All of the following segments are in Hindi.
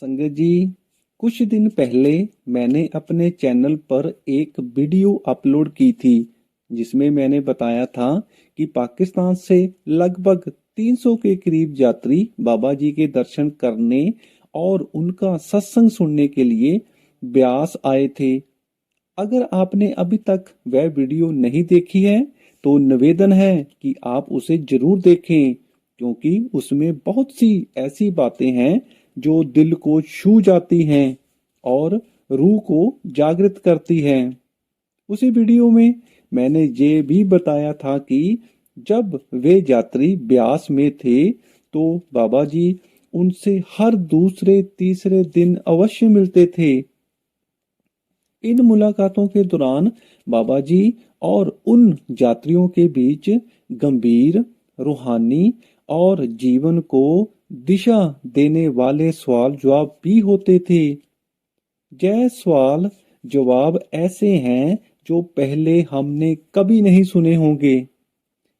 संगत जी, कुछ दिन पहले मैंने अपने चैनल पर एक वीडियो अपलोड की थी जिसमें मैंने बताया था कि पाकिस्तान से लगभग 300 के करीब यात्री बाबा जी के दर्शन करने और उनका सत्संग सुनने के लिए ब्यास आए थे। अगर आपने अभी तक वह वीडियो नहीं देखी है तो निवेदन है कि आप उसे जरूर देखें, क्योंकि उसमें बहुत सी ऐसी बातें हैं जो दिल को छू जाती हैं और रूह को जागृत करती हैं। उसी वीडियो में मैंने ये भी बताया था कि जब वे यात्री ब्यास में थे तो बाबा जी उनसे हर दूसरे तीसरे दिन अवश्य मिलते थे। इन मुलाकातों के दौरान बाबा जी और उन यात्रियों के बीच गंभीर, रूहानी और जीवन को दिशा देने वाले सवाल जवाब भी होते थे। यह सवाल जवाब ऐसे हैं जो पहले हमने कभी नहीं सुने होंगे।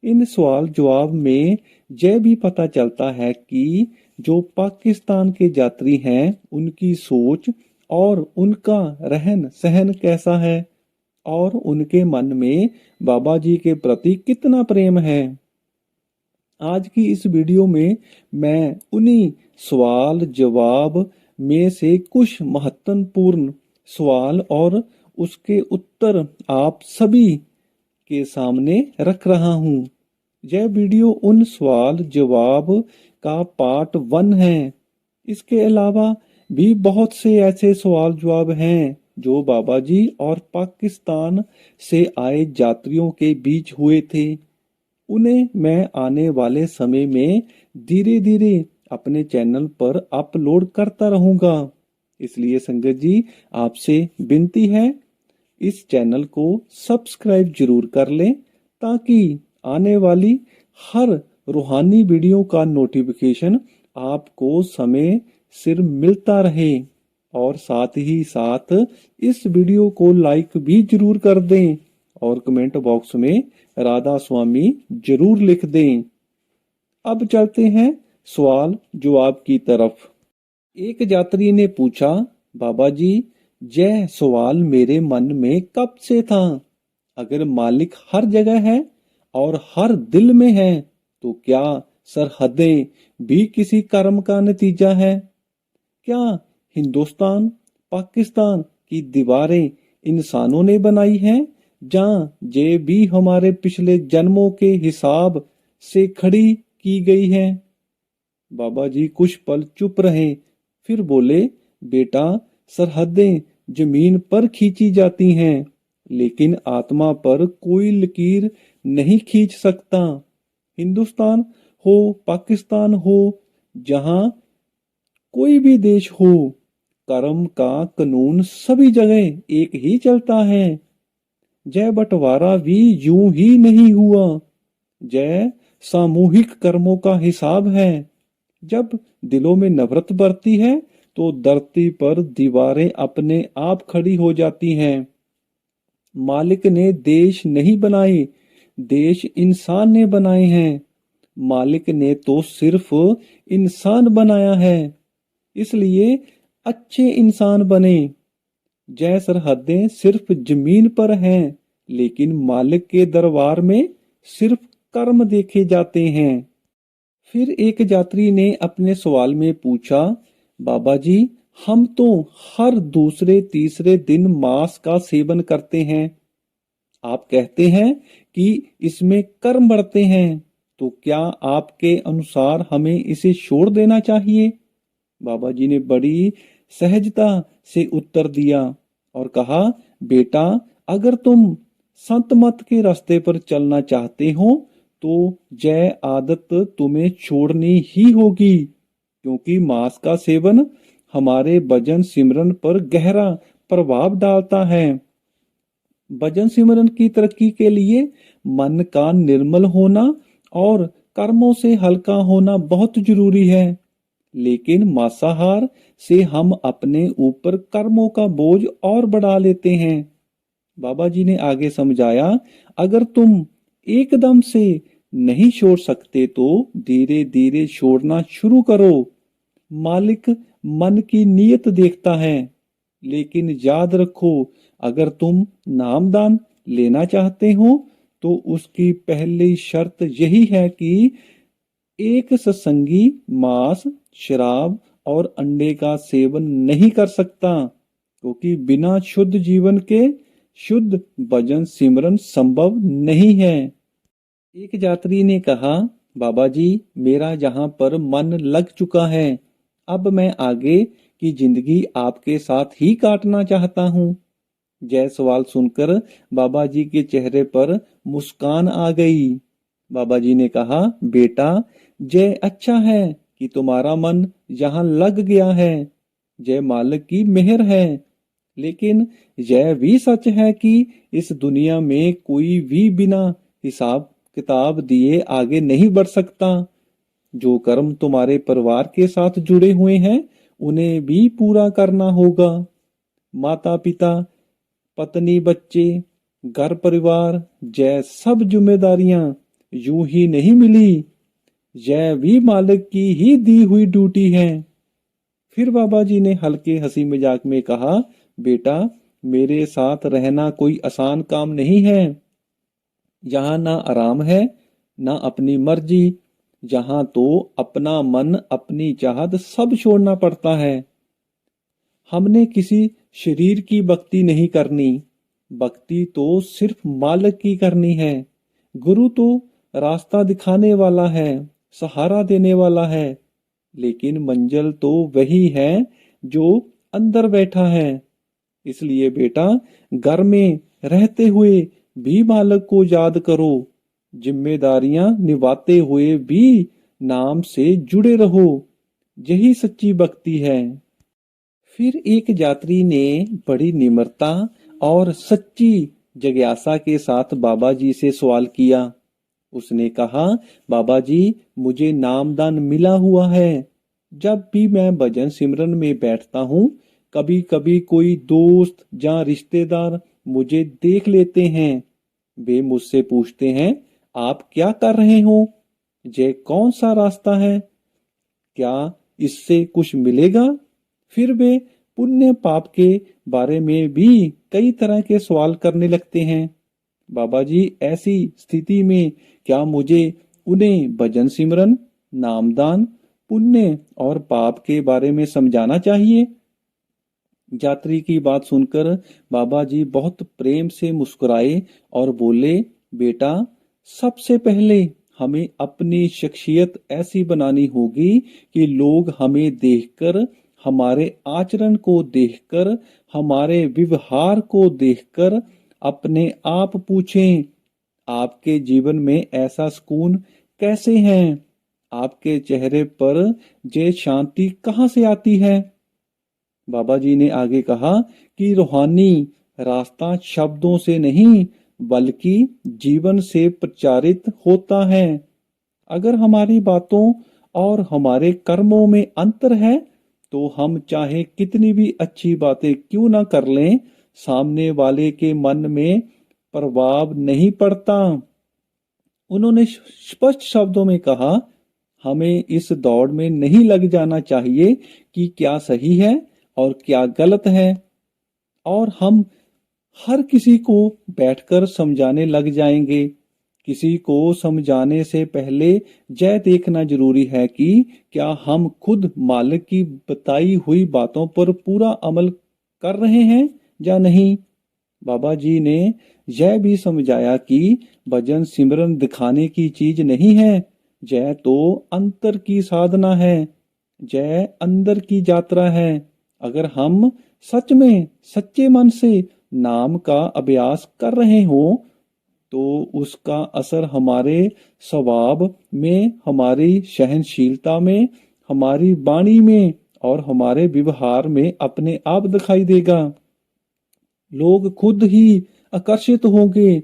इन सवाल जवाब में यह भी पता चलता है कि जो पाकिस्तान के यात्री हैं उनकी सोच और उनका रहन सहन कैसा है और उनके मन में बाबा जी के प्रति कितना प्रेम है। आज की इस वीडियो में मैं उन्हीं सवाल जवाब में से कुछ महत्वपूर्ण सवाल और उसके उत्तर आप सभी के सामने रख रहा हूँ। यह वीडियो उन सवाल जवाब का पार्ट 1 है। इसके अलावा भी बहुत से ऐसे सवाल जवाब हैं जो बाबा जी और पाकिस्तान से आए यात्रियों के बीच हुए थे। उन्हें मैं आने वाले समय में धीरे धीरे अपने चैनल पर अपलोड करता रहूंगा। इसलिए संगत जी, आपसे विनती है, इस चैनल को सब्सक्राइब जरूर कर लें ताकि आने वाली हर रूहानी वीडियो का नोटिफिकेशन आपको समय सिर मिलता रहे। और साथ ही साथ इस वीडियो को लाइक भी जरूर कर दें और कमेंट बॉक्स में राधा स्वामी जरूर लिख दें। अब चलते हैं सवाल जवाब की तरफ। एक यात्री ने पूछा, बाबा जी, यह सवाल मेरे मन में कब से था। अगर मालिक हर जगह है और हर दिल में है तो क्या सरहदें भी किसी कर्म का नतीजा है? क्या हिंदुस्तान पाकिस्तान की दीवारें इंसानों ने बनाई हैं जहां ये भी हमारे पिछले जन्मों के हिसाब से खड़ी की गई है? बाबा जी कुछ पल चुप रहे, फिर बोले, बेटा, सरहदें जमीन पर खींची जाती हैं लेकिन आत्मा पर कोई लकीर नहीं खींच सकता। हिंदुस्तान हो पाकिस्तान हो, जहां कोई भी देश हो, कर्म का कानून सभी जगह एक ही चलता है। जय बंटवारा भी यूं ही नहीं हुआ। जय सामूहिक कर्मों का हिसाब है। जब दिलों में नफरत बढ़ती है तो धरती पर दीवारें अपने आप खड़ी हो जाती हैं। मालिक ने देश नहीं बनाए, देश इंसान ने बनाए हैं। मालिक ने तो सिर्फ इंसान बनाया है, इसलिए अच्छे इंसान बने। जय सरहदें सिर्फ जमीन पर हैं लेकिन मालिक के दरबार में सिर्फ कर्म देखे जाते हैं। फिर एक यात्री ने अपने सवाल में पूछा, बाबा जी, हम तो हर दूसरे तीसरे दिन मांस का सेवन करते हैं। आप कहते हैं कि इसमें कर्म बढ़ते हैं, तो क्या आपके अनुसार हमें इसे छोड़ देना चाहिए? बाबा जी ने बड़ी सहजता से उत्तर दिया और कहा, बेटा, अगर तुम संत मत के रास्ते पर चलना चाहते हो तो यह आदत तुम्हें छोड़नी ही होगी, क्योंकि मांस का सेवन हमारे भजन सिमरन पर गहरा प्रभाव डालता है। भजन सिमरन की तरक्की के लिए मन का निर्मल होना और कर्मों से हल्का होना बहुत जरूरी है। लेकिन मांसाहार से हम अपने ऊपर कर्मों का बोझ और बढ़ा लेते हैं। बाबा जी ने आगे समझाया, अगर तुम एकदम से नहीं छोड़ सकते तो धीरे धीरे छोड़ना शुरू करो। मालिक मन की नीयत देखता है। लेकिन याद रखो, अगर तुम नामदान लेना चाहते हो तो उसकी पहली शर्त यही है कि एक सत्संगी मांस, शराब और अंडे का सेवन नहीं कर सकता, क्योंकि बिना शुद्ध जीवन के शुद्ध भजन सिमरन संभव नहीं है। एक यात्री ने कहा, बाबा जी, मेरा यहाँ पर मन लग चुका है, अब मैं आगे की जिंदगी आपके साथ ही काटना चाहता हूँ। यह सवाल सुनकर बाबा जी के चेहरे पर मुस्कान आ गई। बाबा जी ने कहा, बेटा, यह अच्छा है कि तुम्हारा मन यहाँ लग गया है, यह मालिक की मेहर है। लेकिन यह भी सच है कि इस दुनिया में कोई भी बिना हिसाब किताब दिए आगे नहीं बढ़ सकता। जो कर्म तुम्हारे परिवार के साथ जुड़े हुए हैं उन्हें भी पूरा करना होगा। माता पिता, पत्नी, बच्चे, घर परिवार, यह सब जिम्मेदारियां यूं ही नहीं मिली, यह भी मालिक की ही दी हुई ड्यूटी है। फिर बाबा जी ने हल्के हंसी मजाक में कहा, बेटा, मेरे साथ रहना कोई आसान काम नहीं है। यहाँ ना आराम है, ना अपनी मर्जी, यहाँ तो अपना मन, अपनी चाहत सब छोड़ना पड़ता है। हमने किसी शरीर की भक्ति नहीं करनी, भक्ति तो सिर्फ मालिक की करनी है। गुरु तो रास्ता दिखाने वाला है, सहारा देने वाला है, लेकिन मंजिल तो वही है जो अंदर बैठा है। इसलिए बेटा, घर में रहते हुए भी मालिक को याद करो, जिम्मेदारियां निभाते हुए भी नाम से जुड़े रहो, यही सच्ची भक्ति है। फिर एक यात्री ने बड़ी निम्रता और सच्ची जिज्ञासा के साथ बाबा जी से सवाल किया। उसने कहा, बाबा जी, मुझे नामदान मिला हुआ है। जब भी मैं भजन सिमरन में बैठता हूँ, कभी कभी कोई दोस्त या रिश्तेदार मुझे देख लेते हैं। वे मुझसे पूछते हैं, आप क्या कर रहे हो? ये कौन सा रास्ता है? क्या इससे कुछ मिलेगा? फिर वे पुण्य पाप के बारे में भी कई तरह के सवाल करने लगते हैं। बाबा जी, ऐसी स्थिति में क्या मुझे उन्हें भजन सिमरन, नामदान, पुण्य और पाप के बारे में समझाना चाहिए? यात्री की बात सुनकर बाबा जी बहुत प्रेम से मुस्कुराए और बोले, बेटा, सबसे पहले हमें अपनी शख्सियत ऐसी बनानी होगी कि लोग हमें देखकर, हमारे आचरण को देखकर, हमारे व्यवहार को देखकर अपने आप पूछें, आपके जीवन में ऐसा सुकून कैसे है? आपके चेहरे पर ये शांति कहाँ से आती है? बाबा जी ने आगे कहा कि रूहानी रास्ता शब्दों से नहीं बल्कि जीवन से प्रचारित होता है। अगर हमारी बातों और हमारे कर्मों में अंतर है तो हम चाहे कितनी भी अच्छी बातें क्यों ना कर लें, सामने वाले के मन में प्रभाव नहीं पड़ता। उन्होंने स्पष्ट शब्दों में कहा, हमें इस दौड़ में नहीं लग जाना चाहिए कि क्या सही है और क्या गलत है, और हम हर किसी को बैठकर समझाने लग जाएंगे। किसी को समझाने से पहले यह देखना जरूरी है कि क्या हम खुद मालिक की बताई हुई बातों पर पूरा अमल कर रहे हैं या नहीं। बाबा जी ने यह भी समझाया कि भजन सिमरन दिखाने की चीज नहीं है, यह तो अंतर की साधना है, यह अंदर की यात्रा है। अगर हम सच में सच्चे मन से नाम का अभ्यास कर रहे हो तो उसका असर हमारे स्वभाव में, हमारी सहनशीलता में, हमारी वाणी में और हमारे व्यवहार में अपने आप दिखाई देगा। लोग खुद ही आकर्षित होंगे,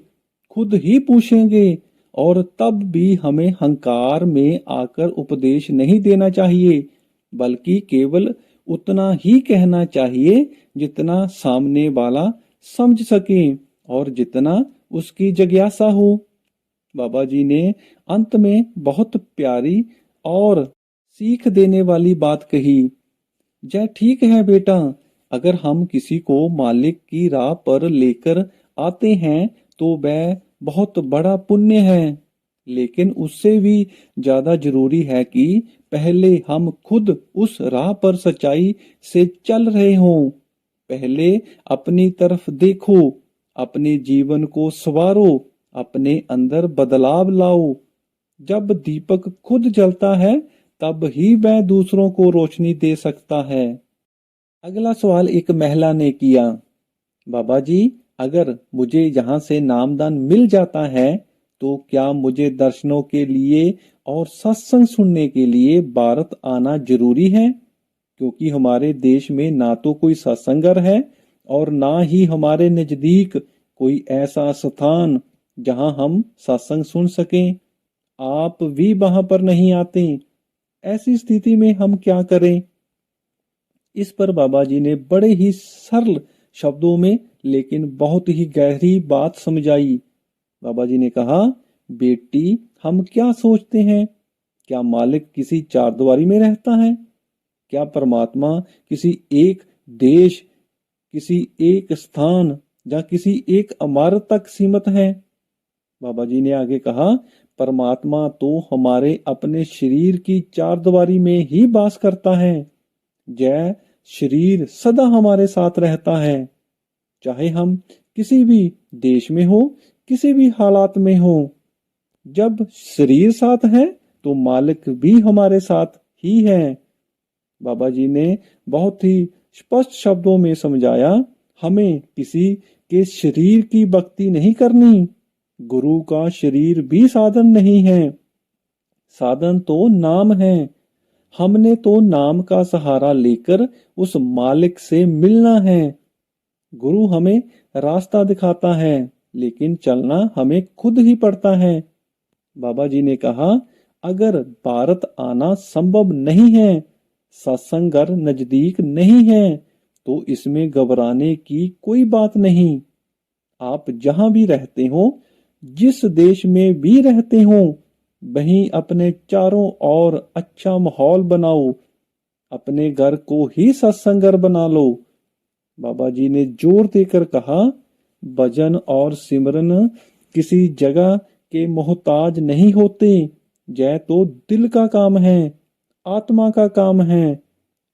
खुद ही पूछेंगे, और तब भी हमें हंकार में आकर उपदेश नहीं देना चाहिए, बल्कि केवल उतना ही कहना चाहिए जितना सामने वाला समझ सके और जितना उसकी जिज्ञासा हो। बाबा जी ने अंत में बहुत प्यारी और सीख देने वाली बात कही, जय ठीक है बेटा, अगर हम किसी को मालिक की राह पर लेकर आते हैं तो वह बहुत बड़ा पुण्य है। लेकिन उससे भी ज्यादा जरूरी है कि पहले हम खुद उस राह पर सच्चाई से चल रहे हों। पहले अपनी तरफ देखो, अपने जीवन को संवारो, अपने अंदर बदलाव लाओ। जब दीपक खुद जलता है तब ही वह दूसरों को रोशनी दे सकता है। अगला सवाल एक महिला ने किया, बाबा जी, अगर मुझे यहाँ से नामदान मिल जाता है तो क्या मुझे दर्शनों के लिए और सत्संग सुनने के लिए भारत आना जरूरी है? क्योंकि हमारे देश में ना तो कोई सत्संगर है और ना ही हमारे नजदीक कोई ऐसा स्थान जहां हम सत्संग सुन सकें। आप भी वहां पर नहीं आते। ऐसी स्थिति में हम क्या करें? इस पर बाबा जी ने बड़े ही सरल शब्दों में लेकिन बहुत ही गहरी बात समझाई। बाबा जी ने कहा, बेटी, हम क्या सोचते हैं? क्या मालिक किसी चारदीवारी में रहता है? क्या परमात्मा किसी एक देश, किसी एक स्थान या किसी एक इमारत तक सीमित है? बाबा जी ने आगे कहा, परमात्मा तो हमारे अपने शरीर की चारदीवारी में ही वास करता है। जय शरीर सदा हमारे साथ रहता है, चाहे हम किसी भी देश में हो, किसी भी हालात में हो। जब शरीर साथ है तो मालिक भी हमारे साथ ही है। बाबा जी ने बहुत ही स्पष्ट शब्दों में समझाया, हमें किसी के शरीर की भक्ति नहीं करनी। गुरु का शरीर भी साधन नहीं है, साधन तो नाम है। हमने तो नाम का सहारा लेकर उस मालिक से मिलना है। गुरु हमें रास्ता दिखाता है, लेकिन चलना हमें खुद ही पड़ता है। बाबा जी ने कहा, अगर भारत आना संभव नहीं है, सत्संगर नजदीक नहीं है, तो इसमें घबराने की कोई बात नहीं। आप जहां भी रहते हो, जिस देश में भी रहते हो, वहीं अपने चारों ओर अच्छा माहौल बनाओ। अपने घर को ही सत्संगर बना लो। बाबा जी ने जोर देकर कहा, भजन और सिमरन किसी जगह के मोहताज नहीं होते। यह तो दिल का काम है, आत्मा का काम है।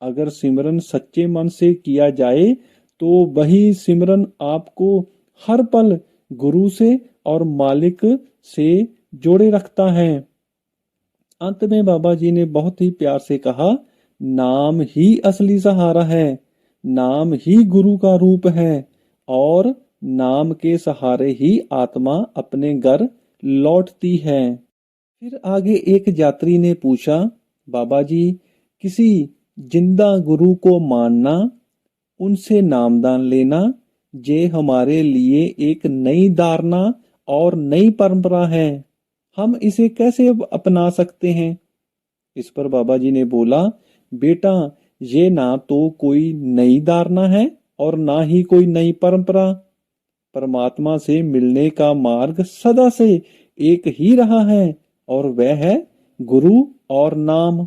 अगर सिमरन सच्चे मन से किया जाए तो वही सिमरन आपको हर पल गुरु से और मालिक से जोड़े रखता है। अंत में बाबा जी ने बहुत ही प्यार से कहा, नाम ही असली सहारा है, नाम ही गुरु का रूप है और नाम के सहारे ही आत्मा अपने घर लौटती है। फिर आगे एक यात्री ने पूछा, बाबा जी, किसी जिंदा गुरु को मानना, उनसे नामदान लेना, ये हमारे लिए एक नई धारणा और नई परंपरा है। हम इसे कैसे अपना सकते हैं? इस पर बाबा जी ने बोला, बेटा, ये ना तो कोई नई धारणा है और ना ही कोई नई परंपरा। परमात्मा से मिलने का मार्ग सदा से एक ही रहा है और वह है गुरु और नाम।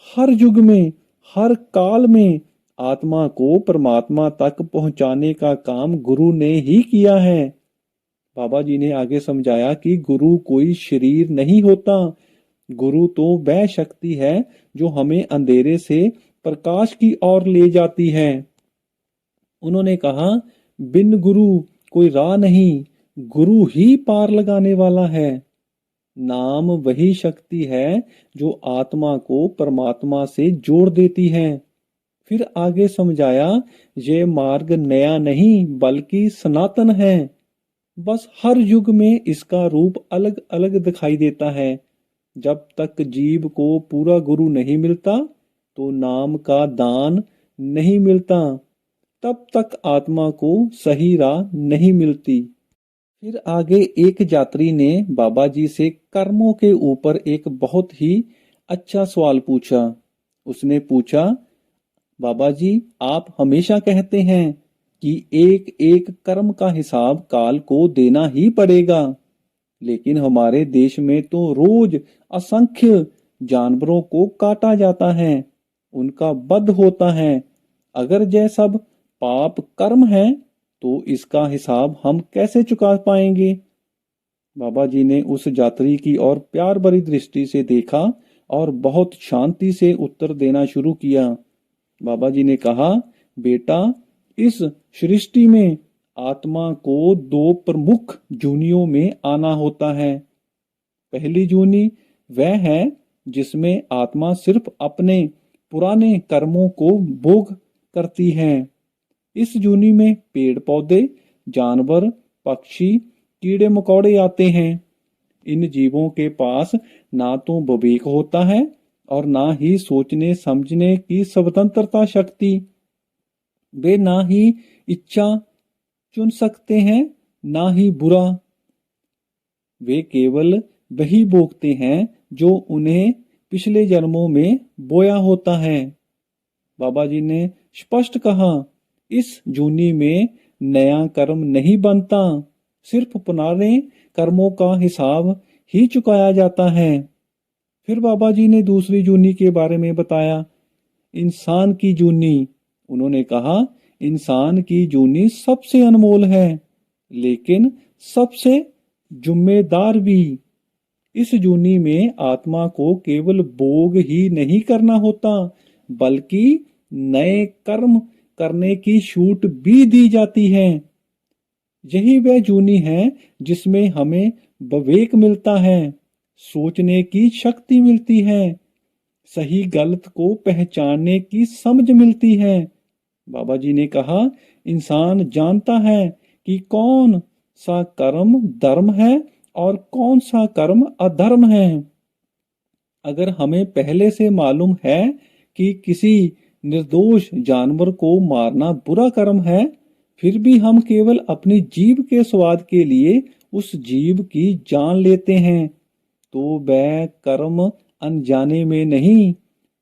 हर युग में, हर काल में आत्मा को परमात्मा तक पहुंचाने का काम गुरु ने ही किया है। बाबा जी ने आगे समझाया कि गुरु कोई शरीर नहीं होता। गुरु तो वह शक्ति है जो हमें अंधेरे से प्रकाश की ओर ले जाती है। उन्होंने कहा, बिन गुरु कोई राह नहीं, गुरु ही पार लगाने वाला है। नाम वही शक्ति है जो आत्मा को परमात्मा से जोड़ देती है। फिर आगे समझाया, ये मार्ग नया नहीं बल्कि सनातन है। बस हर युग में इसका रूप अलग अलग दिखाई देता है। जब तक जीव को पूरा गुरु नहीं मिलता तो नाम का दान नहीं मिलता, तब तक आत्मा को सही राह नहीं मिलती। फिर आगे एक यात्री ने बाबा जी से कर्मों के ऊपर एक बहुत ही अच्छा सवाल पूछा। उसने पूछा, बाबा जी, आप हमेशा कहते हैं कि एक एक कर्म का हिसाब काल को देना ही पड़ेगा, लेकिन हमारे देश में तो रोज असंख्य जानवरों को काटा जाता है। उनका वध होता है। अगर यह सब पाप कर्म है तो इसका हिसाब हम कैसे चुका पाएंगे? बाबा जी ने उस यात्री की ओर प्यार भरी दृष्टि से देखा और बहुत शांति से उत्तर देना शुरू किया। बाबा जी ने कहा, बेटा, इस सृष्टि में आत्मा को दो प्रमुख जूनियों में आना होता है। पहली जूनी वह है जिसमें आत्मा सिर्फ अपने पुराने कर्मों को भोग करती है। इस जूनी में पेड़ पौधे, जानवर, पक्षी, कीड़े मकोड़े आते हैं। इन जीवों के पास ना तो विवेक होता है और ना ही सोचने समझने की स्वतंत्रता शक्ति। वे ना ही इच्छा चुन सकते हैं, ना ही बुरा। वे केवल वही भोगते हैं जो उन्हें पिछले जन्मों में बोया होता है। बाबा जी ने स्पष्ट कहा, इस जूनी में नया कर्म नहीं बनता, सिर्फ पुराने कर्मों का हिसाब ही चुकाया जाता है। फिर बाबा जी ने दूसरी जूनी के बारे में बताया, इंसान की जूनी। उन्होंने कहा, इंसान की जूनी सबसे अनमोल है, लेकिन सबसे जिम्मेदार भी। इस जूनी में आत्मा को केवल भोग ही नहीं करना होता, बल्कि नए कर्म करने की छूट भी दी जाती है। यही वह जूनी है जिसमें हमें विवेक मिलता है, सोचने की शक्ति मिलती है, सही गलत को पहचानने की समझ मिलती है। बाबा जी ने कहा, इंसान जानता है कि कौन सा कर्म धर्म है और कौन सा कर्म अधर्म है। अगर हमें पहले से मालूम है कि किसी निर्दोष जानवर को मारना बुरा कर्म है, फिर भी हम केवल अपनी जीभ के स्वाद के लिए उस जीव की जान लेते हैं, तो वह कर्म अनजाने में नहीं,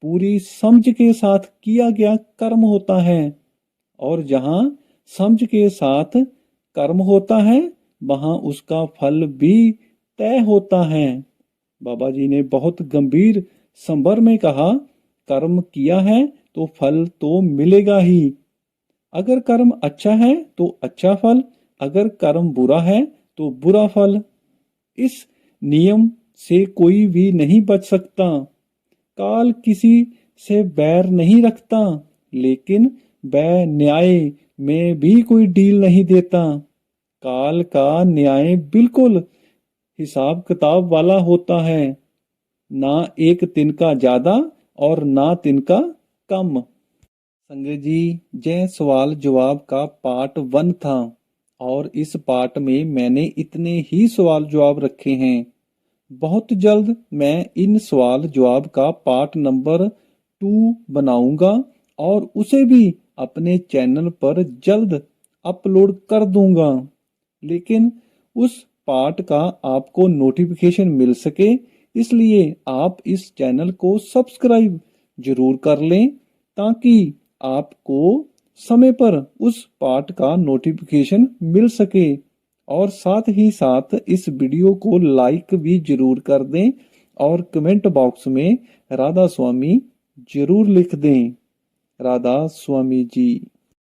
पूरी समझ के साथ किया गया कर्म होता है। और जहां समझ के साथ कर्म होता है, वहां उसका फल भी तय होता है। बाबा जी ने बहुत गंभीर संदर्भ में कहा, कर्म किया है तो फल तो मिलेगा ही। अगर कर्म अच्छा है तो अच्छा फल, अगर कर्म बुरा है तो बुरा फल। इस नियम से कोई भी नहीं बच सकता। काल किसी से बैर नहीं रखता, लेकिन वह न्याय में भी कोई डील नहीं देता। काल का न्याय बिल्कुल हिसाब किताब वाला होता है, ना एक तिनका ज्यादा और ना तिनका कम। संगत जी, यह सवाल जवाब का पार्ट 1 था और इस पार्ट में मैंने इतने ही सवाल जवाब रखे हैं। बहुत जल्द मैं इन सवाल जवाब का पार्ट नंबर 2 बनाऊंगा और उसे भी अपने चैनल पर जल्द अपलोड कर दूंगा। लेकिन उस पार्ट का आपको नोटिफिकेशन मिल सके, इसलिए आप इस चैनल को सब्सक्राइब जरूर कर लें, ताकि आपको समय पर उस पार्ट का नोटिफिकेशन मिल सके। और साथ ही साथ इस वीडियो को लाइक भी जरूर कर दें और कमेंट बॉक्स में राधा स्वामी जरूर लिख दें। राधा स्वामी जी।